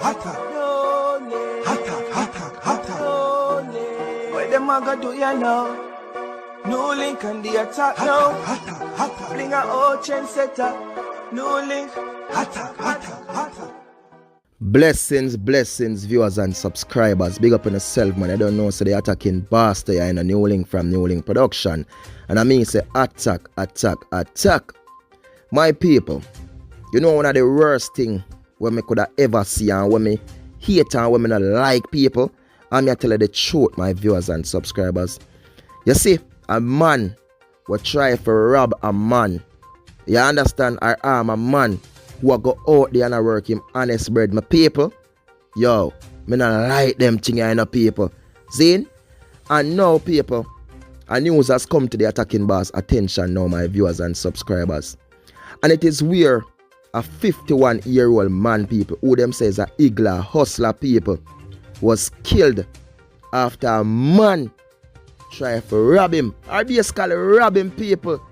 What them a go do ya now? NEWLINK and the attack now. Bring a old trendsetter. NEWLINK. Blessings, viewers and subscribers. Big up on yourself, man. I don't know, so they attacking bastard in a NEWLINK from NEWLINK production. And I mean, say attack. My people, you know one of the worst thing when me could have ever see and when me hate and when me not like people, I'm here to tell you the truth, my viewers and subscribers. You see, a man will try to rob a man. You understand? I am a man who will go out there and work him honest bread. My people, yo, me not like them thing you know, people. See? And now, people, a news has come to the attacking boss attention now, my viewers and subscribers. And it is where a 51-year-old man, people, who them says a Igla hustler, people, was killed after a man tried to rob him. Or basically rob him, people.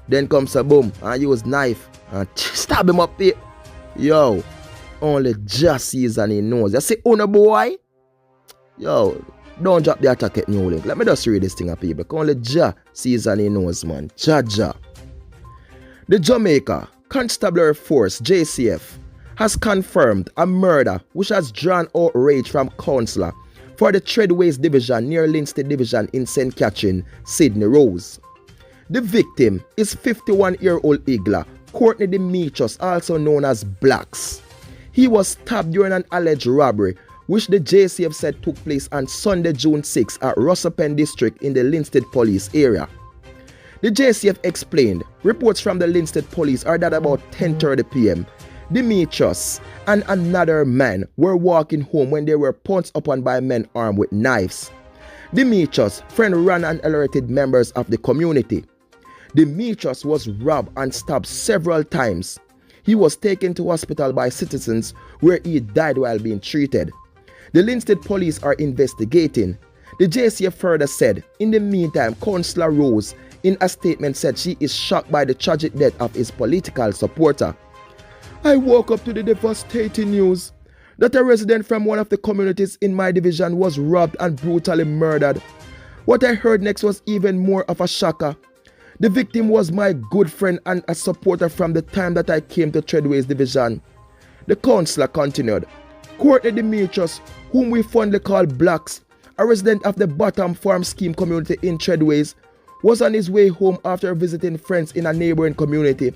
Then comes a boom and use knife and stab him up here. Yo, only just sees and he knows. You see, Uno boy? Yo, don't drop the attack at NEWLINK. Let me just read this thing up here. Because only Jah sees and he knows, man. Jah. The Jamaica Constabulary Force, JCF, has confirmed a murder which has drawn outrage from councillor for the Treadways Division near Linstead Division in St. Catherine, Sydney Rose. The victim is 51-year-old Igla Courtney Demetrius, also known as Blacks. He was stabbed during an alleged robbery which the JCF said took place on Sunday, June 6 at Russell Pen District in the Linstead Police area. The JCF explained reports from the Linstead Police are that about 10:30 p.m. Demetrius and another man were walking home when they were pounced upon by men armed with knives. Demetrius' friend ran and alerted members of the community. Demetrius was robbed and stabbed several times. He was taken to hospital by citizens where he died while being treated. The Linstead Police are investigating. The JCF further said, in the meantime, Councillor Rose in a statement said she is shocked by the tragic death of his political supporter. I woke up to the devastating news that a resident from one of the communities in my division was robbed and brutally murdered. What I heard next was even more of a shocker. The victim was my good friend and a supporter from the time that I came to Treadways Division. The councillor continued. Courtney Demetrius, whom we fondly call Blacks, a resident of the Bottom Farm Scheme community in Treadways, was on his way home after visiting friends in a neighboring community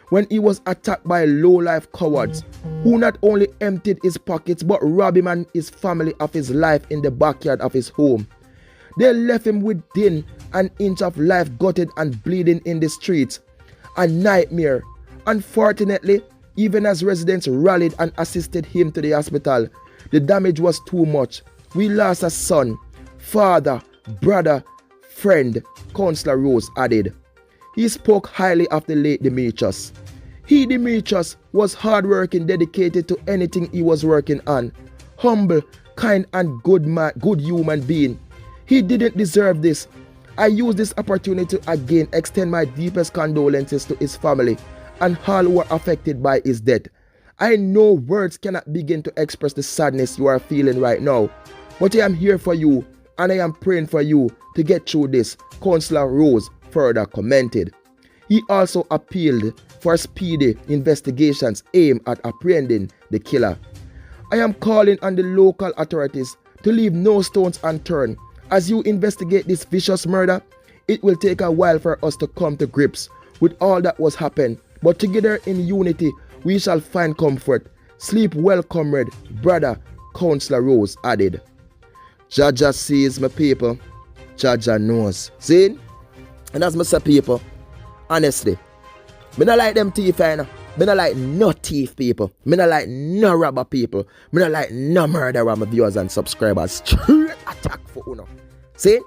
when he was attacked by low-life cowards who not only emptied his pockets but robbed him and his family of his life in the backyard of his home. They left him within an inch of life, gutted and bleeding in the streets. A nightmare. Unfortunately, even as residents rallied and assisted him to the hospital, the damage was too much. We lost a son, father, brother, friend, Councillor Rose added. He spoke highly of the late Demetrius. He, Demetrius, was hardworking, dedicated to anything he was working on. Humble, kind and good human being. He didn't deserve this. I use this opportunity to again extend my deepest condolences to his family and all who are affected by his death. I know words cannot begin to express the sadness you are feeling right now, but I am here for you and I am praying for you to get through this, Councillor Rose further commented. He also appealed for speedy investigations aimed at apprehending the killer. I am calling on the local authorities to leave no stones unturned. As you investigate this vicious murder, it will take a while for us to come to grips with all that was happened, but together in unity we shall find comfort. Sleep well, comrade, brother, Councillor Rose added. Jah sees my people, Jah knows. See? And as I say, people, honestly, me not like them thief, you know. Me not like no thief people. Me not like no robber people. Me not like no murderer, my viewers and subscribers. Straight attack for uno. See?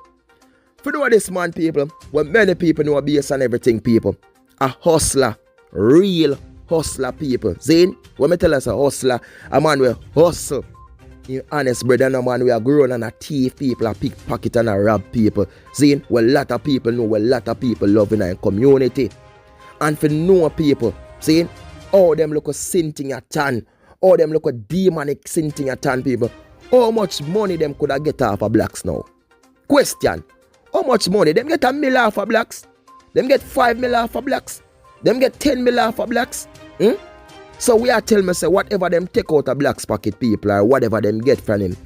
For know this man, people, what many people know based on everything, people. A hustler. Real hustler, people. See? When me tell us a hustler, a man will hustle. You honest brother, no man, we are grown and a thief people, a pickpocket and a rob people. See? Well, a lot of people know, a lot of people love in our community. And for no people, see? All them look a sin thing a tan. All them look a demonic sin thing at turn people. How much money them could have get off of blacks now? Question. How much money? Them get $1 million off of blacks? Them get $5 million off of blacks? Them get $10 million off of blacks? So we are telling me say whatever them take out of blacks pocket people or whatever them get from him,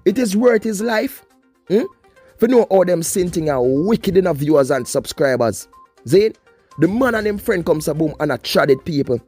it is worth his life. For know all them sin thing are wicked enough viewers and subscribers. See? The man and him friend comes a boom and a traded people.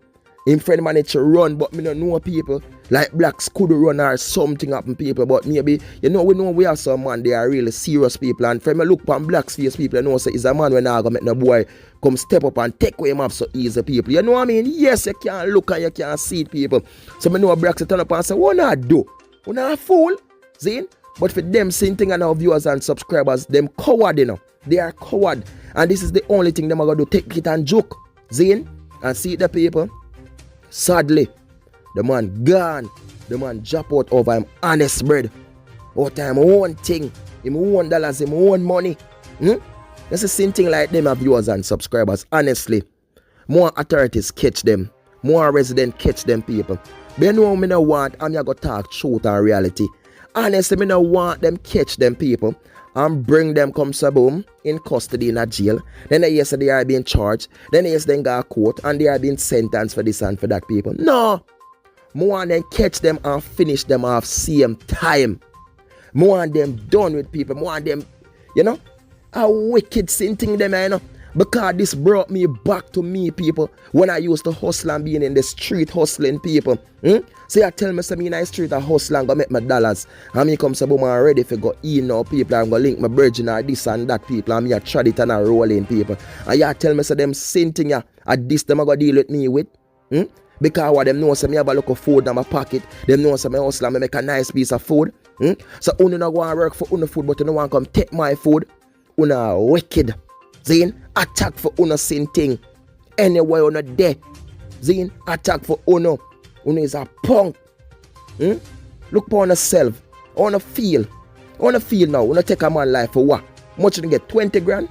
Him friend managed to run, but me don't know people. Like blacks could run or something happen people. But maybe, we know we have some man, they are really serious people. And from me look on blacks face people, you know say it's a man when I go make no boy come step up and take away him off so easy people. You know what I mean? Yes, you can look and you can see it people. So me know blacks turn up and say, what not do? We not a fool. See? But for them same thing and our viewers and subscribers, them coward, you know. They are coward. And this is the only thing them are going to do, take it and joke. Zane, and see the people. Sadly, the man gone. The man drop out over him honest bread. Out time one thing. Him $1, him own money. That's the same thing like them, our viewers and subscribers. Honestly, more authorities catch them. More residents catch them people. But you know me no want, I'm going to talk truth and reality. Honestly, me no want them catch them people and bring them come boom in custody in a jail. Then they say they are being charged. Then they say they got a court and they are being sentenced for this and for that people. No. More want them catch them and finish them off same time. More want them done with people. More want them, a wicked sin thing them, Because this brought me back to me, people, when I used to hustle and being in the street hustling, people. So you tell me, say me in the street I hustle and go make my dollars. And me come say, boom, I'm ready for go in now, people. I'm going to link my virgin or this and that, people. And me I trad it and I roll in, people. And you tell me, say them same thing, at this them I go deal with me with. Because what them know, say me have a look of food in my pocket. Them know, say me hustle and me make a nice piece of food. So you not go and work for your food, but you don't want to come take my food. You are wicked. Zine, attack for uno sin thing. Anywhere uno there. Zine, attack for uno. Uno is a punk. Look upon yourself. I wanna feel now. Uno take a man life for what? Much you get 20 grand?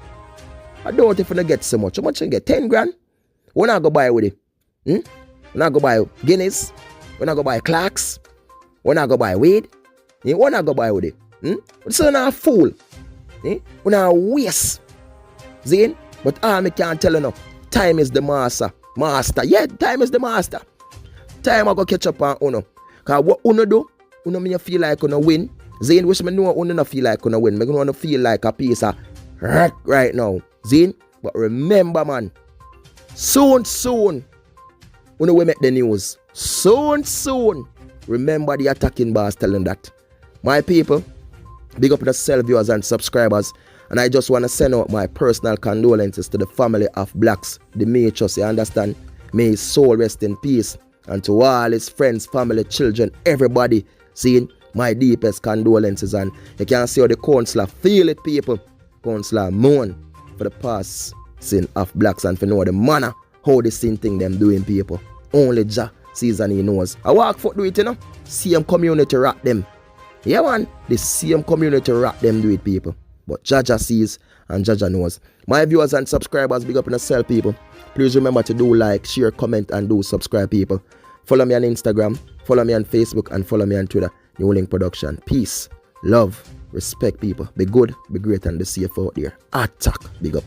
I don't if you get so much. How much you get? 10 grand? We not go buy with it. We not go buy Guinness. We not go buy Clarks. We not go buy weed. We not go buy with it. So not a fool. We not waste. Zane, but all me can't tell you now. Time is the master. Yeah, time is the master. Time I go catch up on Uno. Cause what Uno do, Uno me feel like Uno win. Zane, wish me know Uno no feel like Uno win. Me gonna feel like a piece of rat right now. Zane, but remember man, soon, Uno will make the news. Soon. Remember the attacking boss telling that. My people, big up yourself viewers and subscribers. And I just want to send out my personal condolences to the family of blacks, the Matrix, you understand? May his soul rest in peace. And to all his friends, family, children, everybody, seeing my deepest condolences. And you can see how the counselor feel it, people. Counselor mourn for the past sin of blacks and for know the manner how the sin thing them doing, people. Only Jah sees and he knows. I walk foot do it, Same community rock them. Yeah, man. The same community rock them do it, people. But Jaja sees and Jaja knows. My viewers and subscribers, big up in yourself, people. Please remember to do like, share, comment, and do subscribe, people. Follow me on Instagram, follow me on Facebook, and follow me on Twitter. NEWLINK Production. Peace, love, respect, people. Be good, be great, and be safe out there. Attack. Big up.